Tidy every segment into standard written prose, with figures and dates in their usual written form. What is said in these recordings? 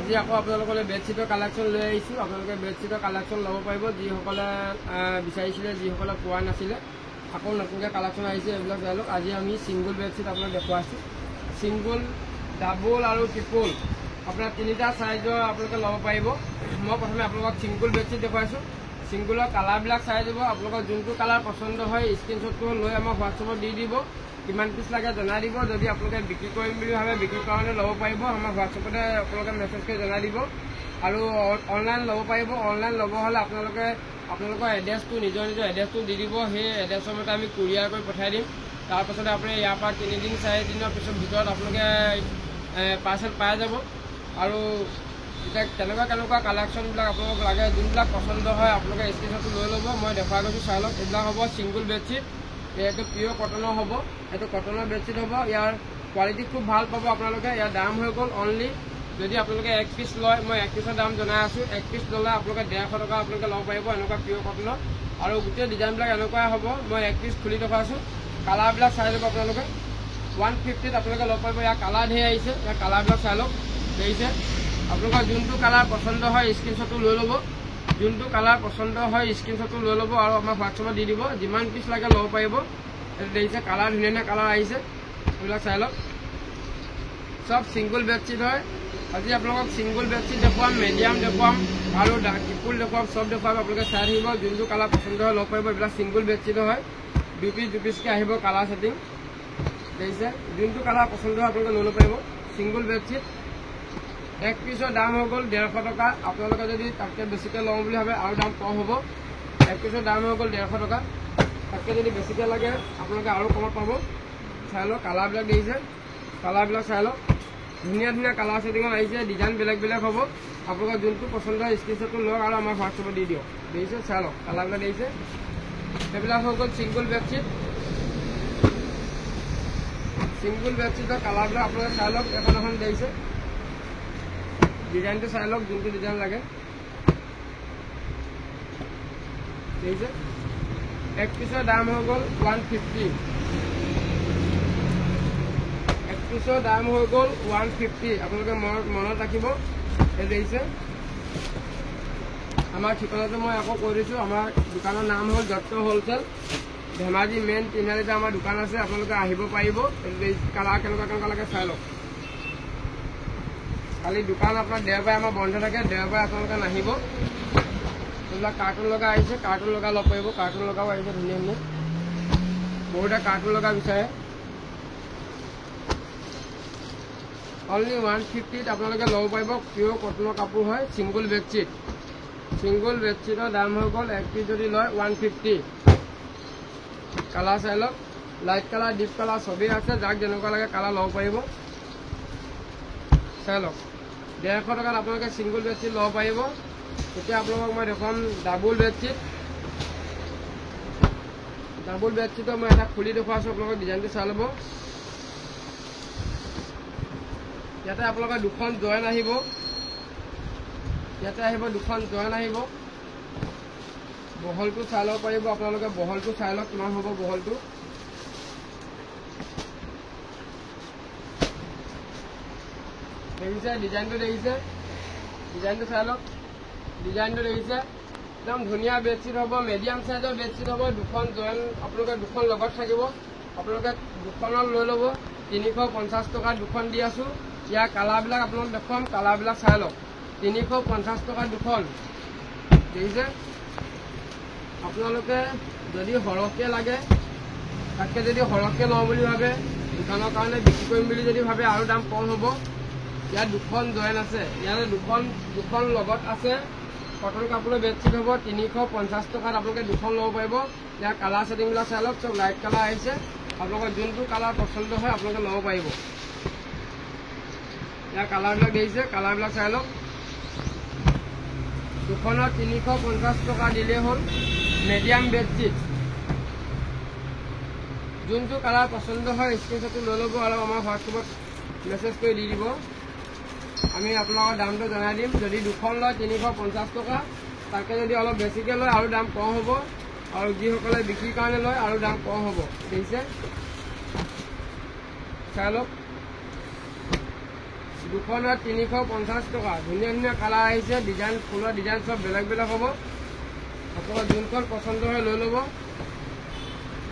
আজি আকৌ আপোনালোকলৈ বেডশ্বিটৰ কালেকশ্যন লৈ আহিছোঁ। আপোনালোকে বেডশ্বিটৰ কালেকশ্যন ল'ব পাৰিব, যিসকলে বিচাৰিছিলে, যিসকলে পোৱা নাছিলে। আকৌ নতুনকৈ কালেকশ্যন আহিছে, এইবিলাক চাই লওক। আজি আমি ছিংগুল বেডশ্বিট আপোনাক দেখুৱাইছোঁ। ছিংগুল, ডাবল আৰু ট্ৰিপল আপোনাৰ তিনিটা চাইজৰ আপোনালোকে ল'ব পাৰিব। মই প্ৰথমে আপোনালোকক ছিংগুল বেডশ্বিট দেখুৱাইছোঁ। ছিংগুলৰ কালাৰবিলাক চাই দিব। আপোনালোকৰ যোনটো কালাৰ পচন্দ হয় স্ক্ৰীনশ্বটটো লৈ আমাক হোৱাটছএপত দি দিব। কিমান পিচ লাগে জনাই দিব। যদি আপোনালোকে বিক্ৰী কৰিম বুলি ভাবে বিক্ৰীৰ কাৰণে ল'ব পাৰিব, আমাক হোৱাটছএপতে আপোনালোকে মেছেজ কৰি জনাই দিব। আৰু অনলাইন ল'ব পাৰিব। অনলাইন ল'ব হ'লে আপোনালোকৰ এড্ৰেছটো নিজৰ এড্ৰেছটো দি দিব। সেই এড্ৰেছৰ মতে আমি কুৰিয়াৰ কৰি পঠাই দিম। তাৰপাছতে আপুনি ইয়াৰ পৰা 3 দিন 4 দিনৰ পিছৰ ভিতৰত আপোনালোকে পাৰ্চেল পাই যাব। আৰু এতিয়া কেনেকুৱা কালেকশ্যনবিলাক আপোনালোক লাগে, যোনবিলাক পচন্দ হয় আপোনালোকে স্ক্ৰীনশ্বটটো লৈ ল'ব। মই দেখুৱাই গৈছোঁ, চাই লওক। এইবিলাক হ'ব ছিংগুল বেডশ্বিট। এইটো পিয়'ৰ কটনৰ হ'ব। এইটো কটনৰ বেডশ্বিট হ'ব। ইয়াৰ কোৱালিটি খুব ভাল পাব আপোনালোকে। ইয়াৰ দাম হৈ গ'ল অনলি, যদি আপোনালোকে 1 পিচ লয়, মই 1 পিচৰ দাম জনাই আছোঁ। 1 পিচ ল'লে আপোনালোকে 150 টকা আপোনালোকে ল'ব পাৰিব, এনেকুৱা পিয়'ৰ কটনৰ। আৰু গোটেই ডিজাইনবিলাক এনেকুৱাই হ'ব। মই 1 পিচ খুলি দেখুৱাইছোঁ। কালাৰবিলাক চাই ল'ব আপোনালোকে। 150ত আপোনালোকে ল'ব পাৰিব। ইয়াৰ কালাৰ ধেৰ আহিছে। ইয়াৰ কালাৰবিলাক চাই লওক। দেখিছে, আপোনালোকৰ যোনটো কালাৰ পচন্দ হয় স্ক্ৰীনশ্বটটো লৈ ল'ব। যোনটো কালাৰ পচন্দ হয় স্ক্ৰীনশ্বটটো লৈ ল'ব আৰু আমাক হোৱাটছএপত দি দিব। যিমান পিচ লাগে ল'ব পাৰিব। এইটো দেখিছে, কালাৰ ধুনীয়া কালাৰ আহিছে। এইবিলাক চাই লওক। চব ছিংগুল বেডশ্বিট হয়। আজি আপোনালোকক ছিংগুল বেডশ্বিট দেখুৱাম, মিডিয়াম দেখুৱাম আৰু ট্ৰিপল দেখুৱাম। চব দেখুৱাম, আপোনালোকে চাই থাকিব। যোনটো কালাৰ পচন্দ হয় ল'ব পাৰিব। এইবিলাক ছিংগুল বেডশ্বিট হয়। 2 পিচকৈ আহিব কালাৰ ছেটিং। দেখিছে, যোনটো কালাৰ পচন্দ হয় আপোনালোকে লৈ ল'ব পাৰিব। ছিংগুল বেডশ্বিট 1 পিচৰ দাম হৈ গ'ল 150 টকা। আপোনালোকে যদি তাতকৈ বেছিকৈ লওঁ বুলি ভাবে আৰু দাম কম হ'ব। 1 পিচৰ দাম হৈ গ'ল 150 টকা। তাতকৈ যদি বেছিকৈ লাগে আপোনালোকে আৰু কমত পাব। চাই লওক, কালাৰবিলাক দেখিছে, কালাৰবিলাক চাই লওক। ধুনীয়া কালাৰ ছেটিঙত আহিছে। ডিজাইন বেলেগ হ'ব। আপোনালোকৰ যোনটো পচন্দ হয় স্ক্ৰীনশ্বটটো লওক আৰু আমাৰ হোৱাটছএপত দি দিয়ক। দেখিছে, চাই লওক, কালাৰবিলাক দেখিছে। সেইবিলাক হৈ গ'ল ছিংগুল বেডশ্বিট। ছিংগুল বেডশ্বিটৰ কালাৰবিলাক আপোনালোকে চাই লওক। এখন দেখিছে, ডিজাইনটো চাই লওক, যোনটো ডিজাইন লাগে। দেখিছে, 1 পিচৰ দাম হৈ গ'ল 150। 1 পিচৰ দাম হৈ গ'ল 150। আপোনালোকে মনত ৰাখিব। এই দেখিছে, আমাৰ ঠিকনাটো মই আকৌ কৈ দিছোঁ। আমাৰ দোকানৰ নাম হ'ল দত্ত হ'লচেল, ধেমাজি মেইন তিনিআলিতে আমাৰ দোকান আছে। আপোনালোকে আহিব পাৰিব। কালাৰ কেনেকুৱা লাগে চাই লওক। খালি দোকান আপোনাৰ দেওবাৰে আমাৰ বন্ধ থাকে। দেওবাৰে আপোনালোকে নাহিব। এইবিলাক কাৰ্টুন লগা আহিছে, কাৰ্টুন লগা ল'ব পাৰিব। কাৰ্টুন লগাও আহিছে ধুনীয়া। বহুতে কাৰ্টুন লগা বিচাৰে। অনলি 150ত আপোনালোকে ল'ব পাৰিব। পিয়'ৰ কটনৰ কাপোৰ হয়। Single bedsheet. ছিংগুল বেডশ্বিটৰ দাম হৈ গ'ল 1 পিচ যদি লয় 150। কালাৰ চাই লওক, লাইট কালাৰ, ডিপ কালাৰ চবেই আছে। যাক যেনেকুৱা লাগে কালাৰ ল'ব পাৰিব। চাই লওক, 150 টকাত আপোনালোকে ছিংগুল বেডশ্বিট ল'ব পাৰিব। এতিয়া আপোনালোকক মই দেখুৱাম ডাবল বেডশ্বিট। ডাবল বেডশ্বিটৰ মই এটা খুলি দেখুৱাইছোঁ। আপোনালোকৰ ডিজাইনটো চাই ল'ব। ইয়াতে আপোনালোকৰ 2খন জইন আহিব। ইয়াতে আহিব 2খন জইন আহিব। বহলটো চাই ল'ব পাৰিব। আপোনালোকে বহলটো চাই লওক, কিমান হ'ব বহলটো। দেখিছে, ডিজাইনটো দেখিছে, ডিজাইনটো চাই লওক। ডিজাইনটো দেখিছে, একদম ধুনীয়া বেডশ্বিট হ'ব। মিডিয়াম চাইজৰ বেডশ্বিট হ'ব। 2খন জইন আপোনালোকে 2খন লগত থাকিব। আপোনালোকে 2খনত লৈ ল'ব। 350 টকাত 2খন দি আছোঁ। ইয়াৰ কালাৰবিলাক আপোনালোক দেখুৱাম। কালাৰবিলাক চাই লওক। 350 টকাত 2খন। দেখিছে, আপোনালোকে যদি সৰহকৈ লাগে, তাতকৈ যদি সৰহকৈ লওঁ বুলি ভাবে, দোকানৰ কাৰণে বিক্ৰী কৰিম বুলি যদি ভাবে আৰু দাম কম হ'ব। ইয়াত 2খন জইন আছে। ইয়াতে 2খন লগত আছে। কটন কাপোৰৰ বেডশ্বিট হ'ব। 350 টকাত আপোনালোকে 2খন ল'ব পাৰিব। ইয়াৰ কালাৰ ছেটিংবিলাক চাই লওক। চব লাইট কালাৰ আহিছে। আপোনালোকৰ যোনটো কালাৰ পচন্দ হয় আপোনালোকে ল'ব পাৰিব। ইয়াৰ কালাৰবিলাক দেখিছে, কালাৰবিলাক চাই লওক। 2খনত 350 টকা দিলেই হ'ল। Medium bedsheet. যোনটো কালাৰ পচন্দ হয় স্ক্ৰীনশ্বটটো লৈ ল'ব আৰু আমাৰ হোৱাটছএপত মেছেজ কৰি দি দিব। আমি আপোনালোকৰ দামটো জনাই দিম। যদি 2খন লয় 350 টকা। তাতকৈ যদি অলপ বেছিকৈ লয় আৰু দাম কম হ'ব। আৰু যিসকলে বিক্ৰীৰ কাৰণে লয় আৰু দাম কম হ'ব। দেখিছে, চাই লওক। দুখনত 350 টকা। ধুনীয়া ধুনীয়া কালাৰ আহিছে, ডিজাইন ফুলৰ ডিজাইন সব বেলেগ বেলেগ হ'ব। আপোনালোকে যোনখন পচন্দ হয় লৈ ল'ব।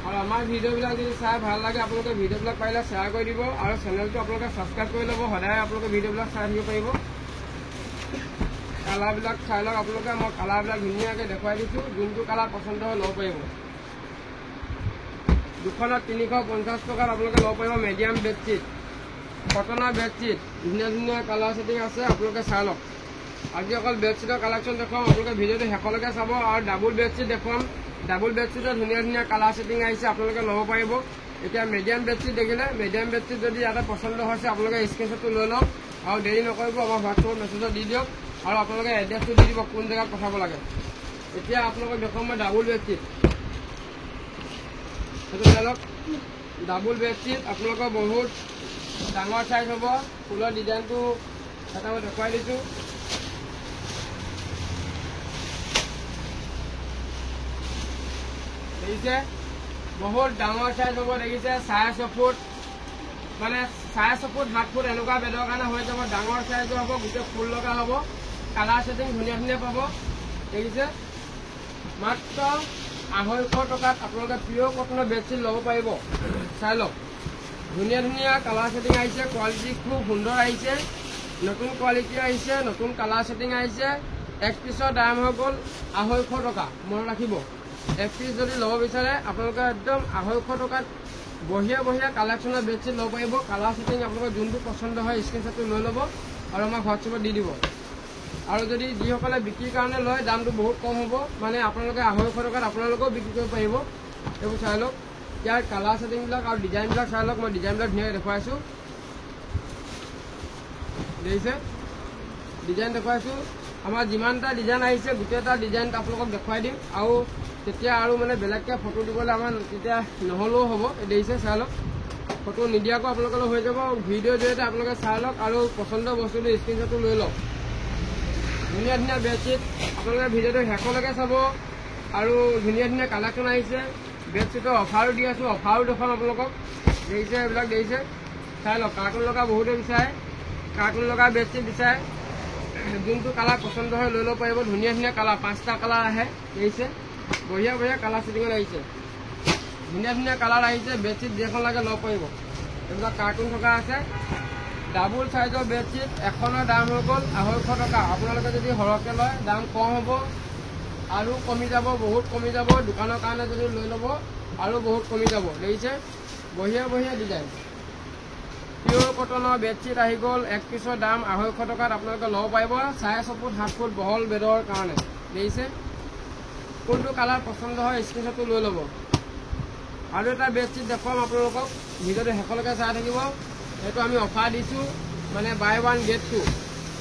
আৰু আমাৰ ভিডিঅ'বিলাক যদি চাই ভাল লাগে আপোনালোকে ভিডিঅ'বিলাক পাৰিলে শ্বেয়াৰ কৰি দিব আৰু চেনেলটো আপোনালোকে ছাবস্ক্ৰাইব কৰি ল'ব। সদায় আপোনালোকে ভিডিঅ'বিলাক চাই থাকিব পাৰিব। কালাৰবিলাক চাই লওক আপোনালোকে। মই কালাৰবিলাক ধুনীয়াকৈ দেখুৱাই দিছোঁ, যোনটো কালাৰ পচন্দ হয় ল'ব পাৰিব। দুখনত 350 টকাত আপোনালোকে ল'ব পাৰিব মিডিয়াম বেডশ্বীট, কটনৰ বেডশ্বীট। ধুনীয়া ধুনীয়া কালাৰ ছেটিং আছে, আপোনালোকে চাই লওক। আজি অকল বেডশ্বীটৰ কালেকশ্যন দেখুৱাম, আপোনালোকে ভিডিঅ'টো শেষলৈকে চাব। আৰু ডাবুল বেডশ্বীট দেখুৱাম। ডাবুল বেডশ্বীটৰ ধুনীয়া ধুনীয়া কালাৰ ছেটিং আহিছে, আপোনালোকে ল'ব পাৰিব। এতিয়া মিডিয়াম বেডশ্বীট দেখিলে, মিডিয়াম বেডশ্বীট যদি ইয়াতে পচন্দ হৈছে আপোনালোকে স্ক্ৰীনশ্বটটো লৈ লওক আৰু দেৰি নকৰিব, আমাৰ হোৱাটছএপত মেছেজত দি দিয়ক আৰু আপোনালোকে এড্ৰেছটো দি দিব কোন জেগাত পঠাব লাগে। এতিয়া আপোনালোকক দেখুৱাম মই ডাবুল বেডশ্বীট। সেইটো চাই লওক, ডাবুল বেডশ্বীট আপোনালোকৰ বহুত ডাঙৰ চাইজ হ'ব। ফুলৰ ডিজাইনটো এটা মই দেখুৱাই দিছোঁ। দেখিছে, বহুত ডাঙৰ চাইজ হ'ব। দেখিছে 6.5 ফুট, মানে 6.5 ফুট 7 ফুট এনেকুৱা বেডৰ কাৰণে হৈ যাব। ডাঙৰ চাইজৰ হ'ব, গোটেই ফুল লগা হ'ব, কালাৰ ছেটিং ধুনীয়া ধুনীয়া পাব। দেখিছে, মাত্ৰ 250 টকাত আপোনালোকে পিয়ৰ কটনৰ বেডশ্বীট ল'ব পাৰিব। চাই লওক, ধুনীয়া ধুনীয়া কালাৰ ছেটিং আহিছে, কোৱালিটি খুব সুন্দৰ আহিছে, নতুন কোৱালিটি আহিছে, নতুন কালাৰ ছেটিং আহিছে। এক পিছৰ দাম হৈ গ'ল 250 টকা। মনত ৰাখিব, এক পিচ যদি ল'ব বিচাৰে আপোনালোকে একদম 250 টকাত বঢ়িয়া বঢ়িয়া কালেকশ্যনৰ বেডশ্বীট ল'ব পাৰিব। কালাৰ ছেটিং আপোনালোকৰ যোনটো পচন্দ হয় স্ক্ৰীনশ্বটটো লৈ ল'ব আৰু আমাক হোৱাটছএপত দি দিব। আৰু যদি যিসকলে বিক্ৰীৰ কাৰণে লয় দামটো বহুত কম হ'ব, মানে আপোনালোকে 250 টকাত আপোনালোকেও বিক্ৰী কৰিব পাৰিব। এইবোৰ চাই লওক, ইয়াৰ কালাৰ ছেটিংবিলাক আৰু ডিজাইনবিলাক চাই লওক। মই ডিজাইনবিলাক ধুনীয়াকৈ দেখুৱাইছোঁ। দেখিছে, ডিজাইন দেখুৱাইছোঁ। আমাৰ যিমানটা ডিজাইন আহিছে গোটেইটা ডিজাইন আপোনালোকক দেখুৱাই দিম। আৰু তেতিয়া আৰু মানে বেলেগকৈ ফটো দিবলৈ আমাৰ তেতিয়া নহ'লেও হ'ব। দেখিছে, চাই লওক, ফটো নিদিয়াকৈ আপোনালোকলৈ হৈ যাব। ভিডিঅ'ৰ জৰিয়তে আপোনালোকে চাই লওক আৰু পচন্দৰ বস্তুটো স্ক্ৰীনশ্বটটো লৈ লওক। ধুনীয়া ধুনীয়া বেডশ্বীট আপোনালোকে ভিডিঅ'টো শেষলৈকে চাব। আৰু ধুনীয়া ধুনীয়া কালেকশ্যন আহিছে। বেডশ্বীটৰ অফাৰো দি আছোঁ, অফাৰো দেখুৱাম আপোনালোকক। দেখিছে, এইবিলাক দেখিছে, চাই লওক। কাৰ্টুন লগা বহুতে বিচাৰে, কাৰ্টুন লগা বেডশ্বীট বিচাৰে। যোনটো কালাৰ পচন্দ হয় লৈ ল'ব পাৰিব। ধুনীয়া ধুনীয়া কালাৰ, 5টা কালাৰ আহে। দেখিছে, বঢ়িয়া বঢ়িয়া কালাৰ ছেটিঙত আহিছে, ধুনীয়া ধুনীয়া কালাৰ আহিছে। বেডশ্বীট যিখন লাগে ল'ব পাৰিব। এইবিলাক কাৰ্টুন থকা আছে। ডাবুল চাইজৰ বেডশ্বীট এখনৰ দাম হৈ গ'ল 250 টকা। আপোনালোকে যদি সৰহকৈ লয় দাম কম হ'ব, আৰু কমি যাব, বহুত কমি যাব। দোকানৰ কাৰণে যদি লৈ ল'ব আৰু বহুত কমি যাব। দেখিছে, বঢ়িয়া বঢ়িয়া ডিজাইন পিয়ৰ কটনৰ বেডশ্বীট আহি গ'ল। এক পিছৰ দাম 250 টকাত আপোনালোকে ল'ব পাৰিব। 6.5 ফুট 7 ফুট বহল বেডৰ কাৰণে। দেখিছে, কোনটো কালাৰ পচন্দ হয় স্ক্ৰীনশ্বটটো লৈ ল'ব। আৰু এটা বেডশ্বীট দেখুৱাম আপোনালোকক, ভিডিঅ'টো শেষলৈকে চাই থাকিব। এইটো আমি অফাৰ দিছোঁ, মানে বাই 1 get 2,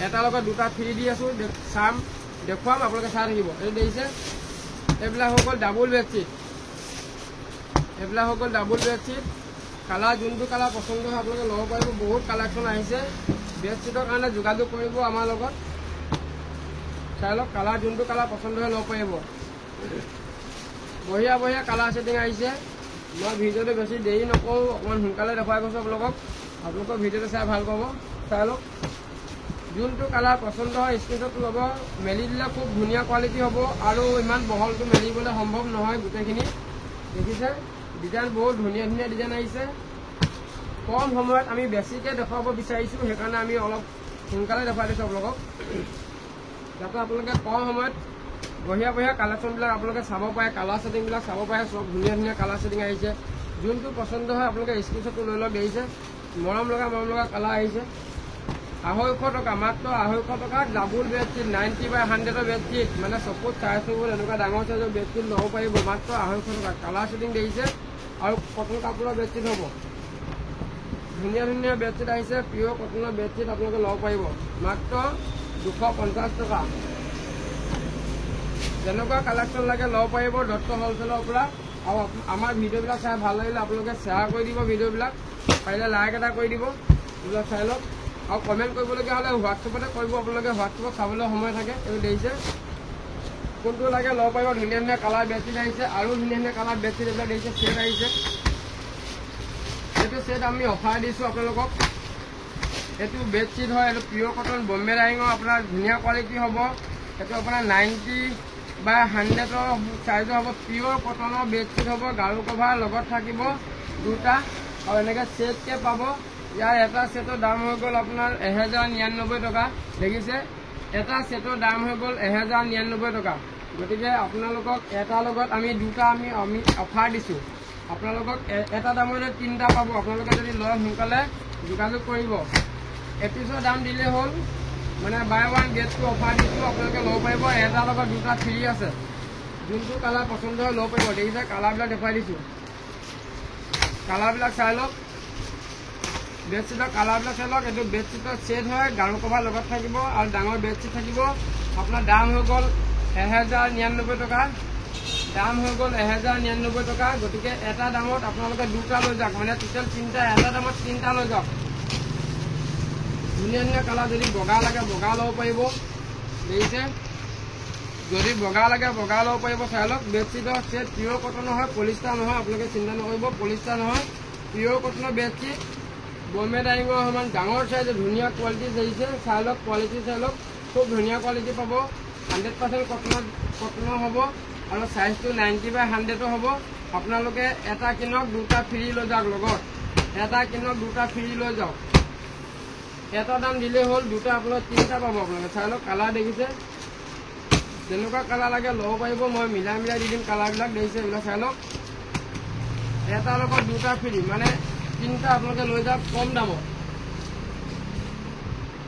এটাৰ লগত 2টা ফ্ৰী দি আছোঁ। চাম, দেখুৱাম, আপোনালোকে চাই থাকিব। এইটো দেখিছে, এইবিলাক হৈ গ'ল ডাবুল বেডশ্বীট। এইবিলাক হৈ গ'ল ডাবুল বেডশ্বীট। কালাৰ যোনটো কালাৰ পচন্দ হয় আপোনালোকে ল'ব পাৰিব। বহুত কালেকশ্যন আহিছে। বেডশ্বীটৰ কাৰণে যোগাযোগ কৰিব আমাৰ লগত। চাই লওক, কালাৰ যোনটো কালাৰ পচন্দ হয় ল'ব পাৰিব। বঢ়িয়া বঢ়িয়া কালাৰ ছেটিং আহিছে। মই ভিডিঅ'টো বেছি দেৰি নকৰোঁ, অকণমান সোনকালে দেখুৱাই গৈছোঁ আপোনালোকক। আপোনালোকৰ ভিডিঅ'টো চাই ভাল পাব। চাই লওক, যোনটো কালাৰ পচন্দ হয় স্ক্ৰীনশ্বটটো ল'ব। মেলি দিলে খুব ধুনীয়া কোৱালিটি হ'ব, আৰু ইমান বহলটো মেলিবলৈ সম্ভৱ নহয় গোটেইখিনি। দেখিছে, ডিজাইন বহুত ধুনীয়া ধুনীয়া ডিজাইন আহিছে। কম সময়ত আমি বেছিকৈ দেখুৱাব বিচাৰিছোঁ, সেইকাৰণে আমি অলপ সোনকালে দেখুৱাই দিছোঁ আপোনালোকক, যাতে আপোনালোকে কম সময়ত বঢ়িয়া বঢ়িয়া কালেকশ্যনবিলাক আপোনালোকে চাব পাৰে। কালাৰ ছেটিংবিলাক চাব পাৰে, চব ধুনীয়া ধুনীয়া কালাৰ ছেটিং আহিছে। যোনটো পচন্দ হয় আপোনালোকে স্ক্ৰীনশ্বটটো লৈ লওক। দেখিছে, মৰম লগা কালাৰ আহিছে। 250 টকা, মাত্ৰ 250 টকাত ডাবুল বেডশ্বীট 90/100 বেডশ্বীট, মানে 6 ফুট 4 ফুট এনেকুৱা ডাঙৰ চাইজৰ বেডশ্বীট ল'ব পাৰিব মাত্ৰ 250 টকা। কালাৰ ছেটিং দেখিছে, আৰু কটন কাপোৰৰ বেডশ্বীট হ'ব। ধুনীয়া ধুনীয়া বেডশ্বীট আহিছে, পিয়ৰ কটনৰ বেডশ্বীট আপোনালোকে ল'ব পাৰিব মাত্ৰ 250 টকা। যেনেকুৱা কালেকশ্যন লাগে ল'ব পাৰিব দত্ত হ'লচেলৰ পৰা। আৰু আমাৰ ভিডিঅ'বিলাক চাই ভাল লাগিলে আপোনালোকে শ্বেয়াৰ কৰি দিব, ভিডিঅ'বিলাক পাৰিলে লাইক এটা কৰি দিব। এইবিলাক চাই লওক, আৰু কমেণ্ট কৰিবলগীয়া হ'লে হোৱাটছএপতে কৰিব। আপোনালোকে হোৱাটছএপত চাবলৈ সময় থাকে। এইটো দেখিছে, কোনটো লাগে ল'ব পাৰিব। ধুনীয়া ধুনীয়া কালাৰ বেডশ্বীট আহিছে, আৰু ধুনীয়া ধুনীয়া কালাৰ বেডশ্বীট এইবিলাক দেখিছে, ছেট আহিছে। এইটো ছেট আমি অফাৰ দিছোঁ আপোনালোকক। এইটো বেডশ্বিট হয়, এইটো পিয়ৰ কটন বম্বে ডাইঙৰ আপোনাৰ ধুনীয়া কোৱালিটি হ'ব। এইটো আপোনাৰ 90 বা 100ৰ চাইজৰ হ'ব। পিয়ৰ কটনৰ বেডশ্বিট হ'ব। গাৰু কভাৰ লগত থাকিব দুটা আৰু এনেকৈ ছেটকৈ পাব। ইয়াৰ এটা ছেটৰ দাম হৈ গ'ল আপোনাৰ 1099 টকা। দেখিছে, এটা ছেটৰ দাম হৈ গ'ল 1099 টকা। গতিকে আপোনালোকক এটাৰ লগত আমি দুটা আমি অফাৰ দিছোঁ। আপোনালোকক এটা দামতে 3টা পাব। আপোনালোকে যদি লয় সোনকালে যোগাযোগ কৰিব। এপিছৰ দাম দিলে হ'ল, মানে buy one get two offer দিছোঁ। আপোনালোকে ল'ব পাৰিব। এটাৰ লগত দুটা ফ্ৰী আছে। যোনটো কালাৰ পচন্দ হয় ল'ব পাৰিব। দেখিছে, কালাৰবিলাক দেখুৱাই দিছোঁ। কালাৰবিলাক চাই লওক। বেডশ্বিটৰ কালাৰবিলাক চাই লওক। এইটো বেডশ্বিটৰ ছেট হয়, গাৰু কভাৰ লগত থাকিব আৰু ডাঙৰ বেডশ্বিট থাকিব। আপোনাৰ দাম হৈ গ'ল 1099 টকা। দাম হৈ গ'ল 1099 টকা। গতিকে এটা দামত আপোনালোকে দুটা লৈ যাওক, মানে টোটেল 3টা। এটা দামত 3টা লৈ যাওক। ধুনীয়া ধুনীয়া কালাৰ। যদি বগা লাগে বগা ল'ব পাৰিব। দেখিছে, যদি বগা লাগে বগা ল'ব পাৰিব। চাই লওক, বেডশ্বিটৰ ছেট পিয়ৰ কটনৰ হয়, পলিষ্টাৰ নহয়। আপোনালোকে চিন্তা নকৰিব, পলিষ্টাৰ নহয়, পিয়ৰ কটনৰ বেডশ্বিট বম্বে ডাইঙৰ সমান ডাঙৰ চাইজৰ ধুনীয়া কোৱালিটি দেখিছে। চাই লওক, কোৱালিটি চাই লওক, খুব ধুনীয়া কোৱালিটি পাব। 100% কটনৰ হ'ব আৰু চাইজটো 90 বা 100ৰ হ'ব। আপোনালোকে এটা কিনক দুটা ফ্ৰী লৈ যাওক লগত। এটা কিনক দুটা ফ্ৰী লৈ যাওক। এটা দাম দিলেই হ'ল, দুটা আপোনালোকে 3টা পাব। আপোনালোকে চাই লওক, কালাৰ দেখিছে, যেনেকুৱা কালাৰ লাগে ল'ব পাৰিব। মই মিলাই মিলাই দি দিম কালাৰবিলাক। দেখিছে, এইবিলাক চাই লওক। এটাৰ লগত দুটা ফ্ৰী, মানে 3টা আপোনালোকে লৈ যাওক কম দামত।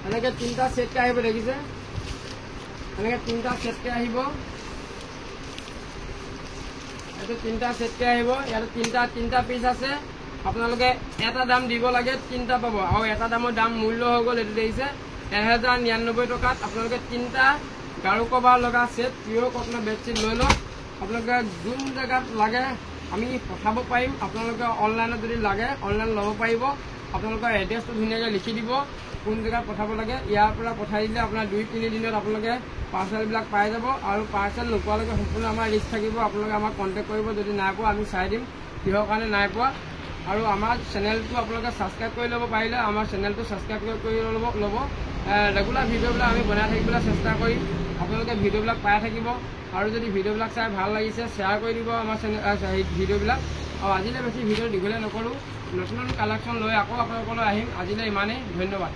এনেকৈ 3টা ছেটকৈ আহিব। দেখিছে, এনেকৈ 3টা ছেটকৈ আহিব। এইটো 3টা ছেটকৈ আহিব। ইয়াতে 3টা পিচ আছে। আপোনালোকে এটা দাম দিব লাগে, 3টা পাব। আৰু এটা দামৰ দাম মূল্য হৈ গ'ল, এইটো দেখিছে 1099 টকাত। আপোনালোকে 3টা গাৰু কভাৰ লগা ছেট পিয়ৰ কটনৰ বেডশ্বিট লৈ লওক। আপোনালোকে যোন জেগাত লাগে আমি পঠাব পাৰিম। আপোনালোকে অনলাইনত যদি লাগে অনলাইন ল'ব পাৰিব। আপোনালোকৰ এড্ৰেছটো ধুনীয়াকৈ লিখি দিব, কোন জেগাত পঠাব লাগে। ইয়াৰ পৰা পঠাই দিলে আপোনাৰ 2-3 দিনত আপোনালোকে পাৰ্চেলবিলাক পাই যাব। আৰু পাৰ্চেল নোপোৱালৈকে সম্পূৰ্ণ আমাৰ ৰিস্ক থাকিব। আপোনালোকে আমাক কণ্টেক্ট কৰিব। যদি নাই পোৱা আমি চাই দিম কিহৰ কাৰণে নাই পোৱা। আৰু আমাৰ চেনেলটো আপোনালোকে ছাবস্ক্ৰাইব কৰি ল'ব পাৰিলে আমাৰ চেনেলটো ছাবস্ক্ৰাইব কৰি ল'ব। ৰেগুলাৰ ভিডিঅ'বিলাক আমি বনাই থাকিবলৈ চেষ্টা কৰিম। আপোনালোকে ভিডিঅ'বিলাক পাই থাকিব। আৰু যদি ভিডিঅ'বিলাক চাই ভাল লাগিছে শ্বেয়াৰ কৰি দিব আমাৰ ভিডিঅ'বিলাক। আৰু আজিলৈ বেছি ভিডিঅ' দীঘলীয়া নকৰোঁ। নতুন নতুন কালেকশ্যন লৈ আকৌ আপোনালোকলৈ আহিম। আজিলৈ ইমানেই, ধন্যবাদ।